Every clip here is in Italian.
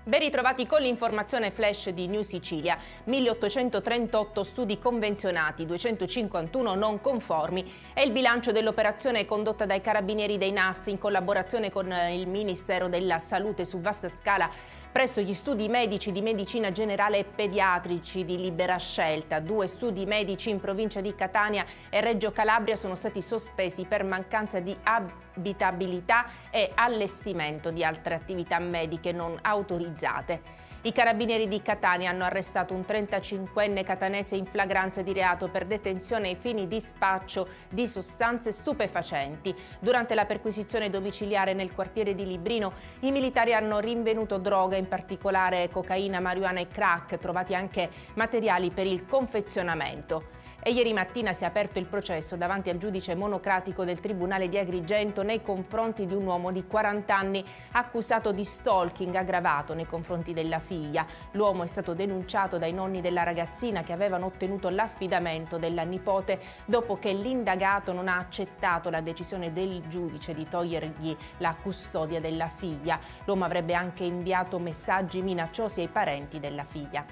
Ben ritrovati con l'informazione flash di New Sicilia. 1838 studi convenzionati, 251 non conformi. È il bilancio dell'operazione condotta dai Carabinieri dei NAS in collaborazione con il Ministero della Salute su vasta scala presso gli studi medici di medicina generale e pediatrici di libera scelta. 2 studi medici in provincia di Catania e Reggio Calabria sono stati sospesi per mancanza di abitabilità e allestimento di altre attività mediche non autorizzate. I Carabinieri di Catania hanno arrestato un 35enne catanese in flagranza di reato per detenzione ai fini di spaccio di sostanze stupefacenti. Durante la perquisizione domiciliare nel quartiere di Librino, i militari hanno rinvenuto droga, in particolare cocaina, marijuana e crack, trovati anche materiali per il confezionamento. E ieri mattina si è aperto il processo davanti al giudice monocratico del Tribunale di Agrigento nei confronti di un uomo di 40 anni accusato di stalking aggravato nei confronti della figlia. L'uomo è stato denunciato dai nonni della ragazzina che avevano ottenuto l'affidamento della nipote dopo che l'indagato non ha accettato la decisione del giudice di togliergli la custodia della figlia. L'uomo avrebbe anche inviato messaggi minacciosi ai parenti della figlia.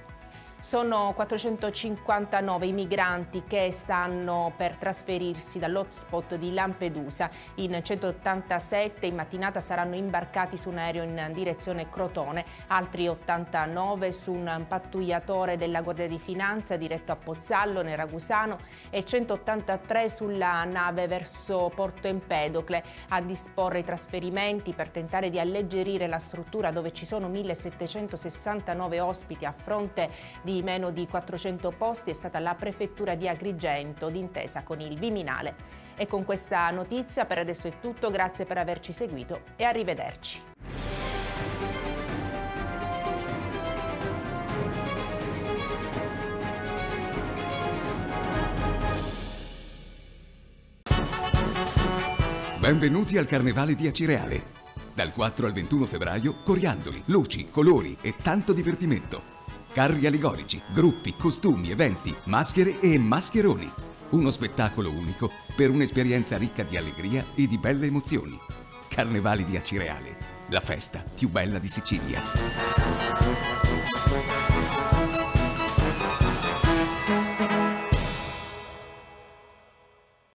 Sono 459 i migranti che stanno per trasferirsi dall'hotspot di Lampedusa. In 187 in mattinata saranno imbarcati su un aereo in direzione Crotone, altri 89 su un pattugliatore della Guardia di Finanza diretto a Pozzallo nel Ragusano e 183 sulla nave verso Porto Empedocle a disporre i trasferimenti per tentare di alleggerire la struttura dove ci sono 1769 ospiti a fronte di meno di 400 posti. È stata la prefettura di Agrigento d'intesa con il Viminale. E con questa notizia per adesso è tutto, grazie per averci seguito e arrivederci. Benvenuti al Carnevale di Acireale. Dal 4 al 21 febbraio coriandoli, luci, colori e tanto divertimento. Carri allegorici, gruppi, costumi, eventi, maschere e mascheroni. Uno spettacolo unico per un'esperienza ricca di allegria e di belle emozioni. Carnevali di Acireale, la festa più bella di Sicilia.